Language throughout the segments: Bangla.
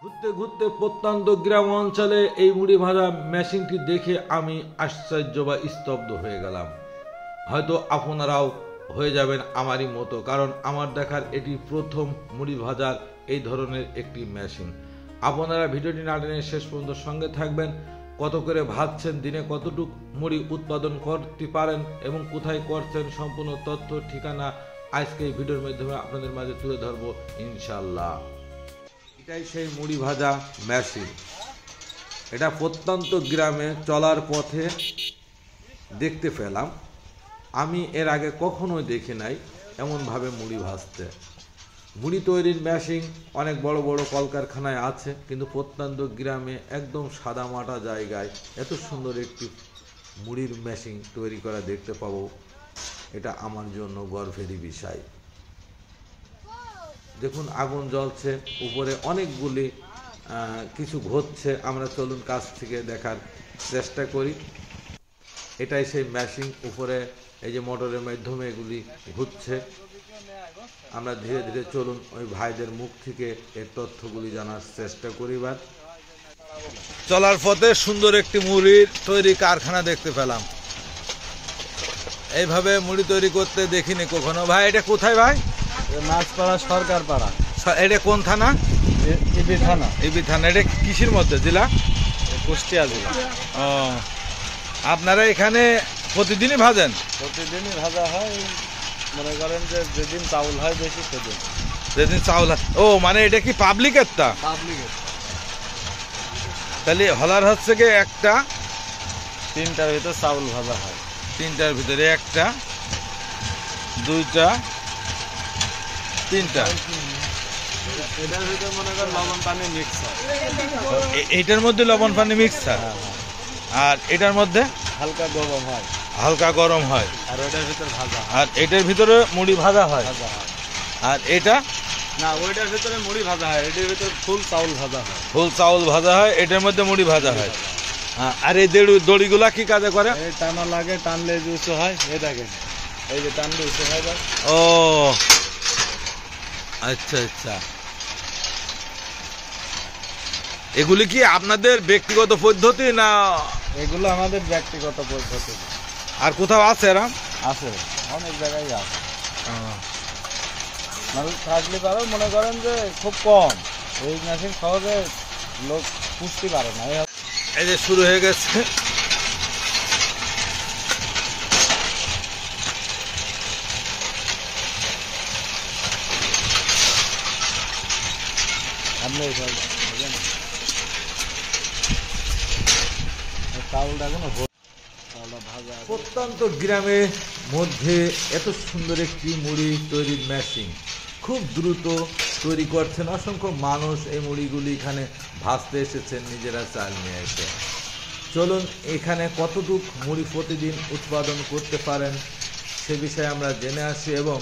ঘুরতে ঘুরতে প্রত্যন্ত গ্রাম অঞ্চলে এই মুড়ি ভাজা মেশিনটি দেখে আমি আশ্চর্য বা স্তব্ধ হয়ে গেলাম। হয়তো আপনারাও হয়ে যাবেন আমারই মতো, কারণ আমার দেখার এটি প্রথম মুড়ি ভাজার এই ধরনের একটি মেশিন। আপনারা ভিডিওটি না টেনে শেষ পর্যন্ত সঙ্গে থাকবেন। কত করে ভাজছেন, দিনে কতটুকু মুড়ি উৎপাদন করতে পারেন এবং কোথায় করছেন, সম্পূর্ণ তথ্য ঠিকানা আজকে এই ভিডিওর মাধ্যমে আপনাদের মাঝে তুলে ধরবো ইনশাল্লাহ। এটাই সেই মুড়ি ভাজা মেশিন। এটা প্রত্যন্ত গ্রামে চলার পথে দেখতে পেলাম। আমি এর আগে কখনোই দেখি নাই এমনভাবে মুড়ি ভাজতে। মুড়ি তৈরির মেশিন অনেক বড় বড় কলকারখানায় আছে, কিন্তু প্রত্যন্ত গ্রামে একদম সাদামাটা জায়গায় এত সুন্দর একটি মুড়ির মেশিন তৈরি করা দেখতে পাবো, এটা আমার জন্য গর্বেরই বিষয়। দেখুন আগুন জ্বলছে, উপরে অনেকগুলি কিছু ঘটছে। আমরা চলুন কাছ থেকে দেখার চেষ্টা করি। এটাই সেই মেশিন, উপরে এই যে মোটরের মাধ্যমে এগুলি ঘুরছে। আমরা ধীরে ধীরে চলুন ওই ভাইদের মুখ থেকে এর তথ্যগুলি জানার চেষ্টা করিবার। চলার পথে সুন্দর একটি মুড়ির তৈরি কারখানা দেখতে পেলাম। এইভাবে মুড়ি তৈরি করতে দেখিনি কখনো। ভাই এটা কোথায় ভাই? মাছপাড়া সরকার পাড়া। এটা কোন থানা? ইবি থানা। ইবি থানা। এটা কিসের মধ্যে জেলা? কুষ্টিয়া জেলা। ও, আপনারা এখানে প্রতিদিনই ভাজেন? প্রতিদিনই ভাজা হয়, মনে করেন যে যেদিন চাউল হয় বেশি সেদিন। যেদিন চাউল হয়। ও মানে এটা কি পাবলিকেরটা? পাবলিকের। তাহলে হলার হচ্ছে কি একটা তিনটার ভিতর চাউল ভাজা হয়। তিনটার ভিতরে একটা, দুইটা, তিনটা। এটার ভিতরে মনে করেন লবণ পানি মিক্স হয়। এইটার মধ্যে লবণ পানি মিক্স হয়, আর এটার মধ্যে হালকা গরম হয়। হালকা গরম হয়, আর ওইটার ভিতর ভাজা হয়। আর এটার ভিতরে মুড়ি ভাজা হয়। আর এটা না, ওইটার ভিতরে মুড়ি ভাজা হয়, এটার ভিতরে ফুল চাউল ভাজা হয়। ফুল চাউল ভাজা হয়, এটার মধ্যে মুড়ি ভাজা হয়। আর এই দড়িগুলা কি কাজে করে? এই টানা লাগে, টানলে উঁচু হয়। এই দেখেন, এই যে টানলে উঁচু হয়। ও আচ্ছা আচ্ছা। এগুলি কি আপনাদের ব্যক্তিগত পদ্ধতি না? এগুলো আমাদের ব্যক্তিগত পদ্ধতি। আর কোথাও আছে এরকম? আছে, অনেক জায়গায় আছে। মানুষ থাকলে পারো, মনে করেন যে খুব কম। এই মেশিন সহজে লোক পুষতে পারে না। এই যে শুরু হয়ে গেছে। আপনি চাউলটা কোনো ভাজা। প্রত্যন্ত গ্রামের মধ্যে এত সুন্দর একটি মুড়ি তৈরির মেশিন খুব দ্রুত তৈরি করছেন। অসংখ্য মানুষ এই মুড়িগুলি এখানে ভাজতে এসেছেন নিজেরা চাল নিয়ে এসে। চলুন এখানে কতটুক মুড়ি প্রতিদিন উৎপাদন করতে পারেন সে বিষয়ে আমরা জেনে আসি, এবং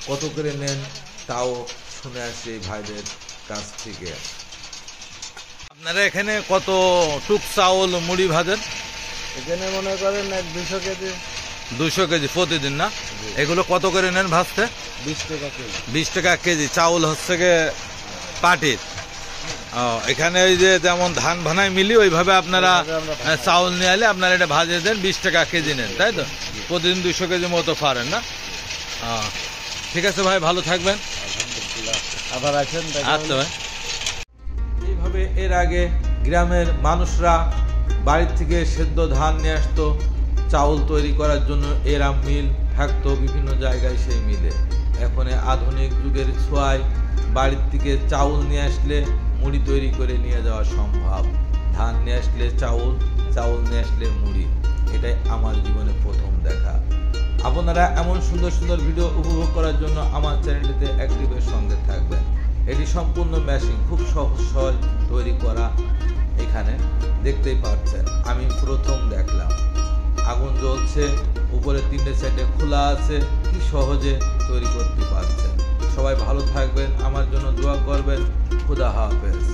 কত করে নেন তাও শুনে আসি এই ভাইদের কাছ থেকে। আপনারা এখানে কত টুক চাউল মুড়ি ভাজেন? এখানে মনে করেন 200 কেজি। 200 কেজি প্রতিদিন না? এগুলো কত করে নেন ভাজতে? 20 টাকা কেজি। 20 টাকা কেজি। চাউল হচ্ছে গে পাটির। এখানে ওই যে যেমন ধান ভানায় মিলি ওইভাবে আপনারা চাউল নিয়ে এলে আপনারা এটা ভাজিয়ে দেন, 20 টাকা কেজি নেন, তাই তো? প্রতিদিন 200 কেজি মতো পারেন না? ঠিক আছে ভাই, ভালো থাকবেন। আবার আছেন। আচ্ছা ভাই। এইভাবে এর আগে গ্রামের মানুষরা বাড়ির থেকে সেদ্ধ ধান নিয়ে আসতো চাউল তৈরি করার জন্য। এরা মিল থাকতো বিভিন্ন জায়গায়, সেই মিলে এখন আধুনিক যুগের ছোঁয়ায় বাড়ির থেকে চাউল নিয়ে আসলে মুড়ি তৈরি করে নিয়ে যাওয়া সম্ভব। ধান নিয়ে আসলে চাউল, চাউল নিয়ে আসলে মুড়ি। এটাই আমার জীবনে প্রথম দেখা। আপনারা এমন সুন্দর সুন্দর ভিডিও উপভোগ করার জন্য আমার চ্যানেলটিতে অ্যাক্টিভের সঙ্গে থাকবেন। এটি সম্পূর্ণ মেশিন, খুব সহজ তৈরি করা। এখানে দেখতেই পাচ্ছেন আমি প্রথম দেখলাম। আগুন জ্বলছে, উপরে 3টে সাইডে খোলা আছে, কি সহজে তৈরি করতে পারছেন। সবাই ভালো থাকবেন, আমার জন্য দোয়া করবেন। খুদা হাফেজ।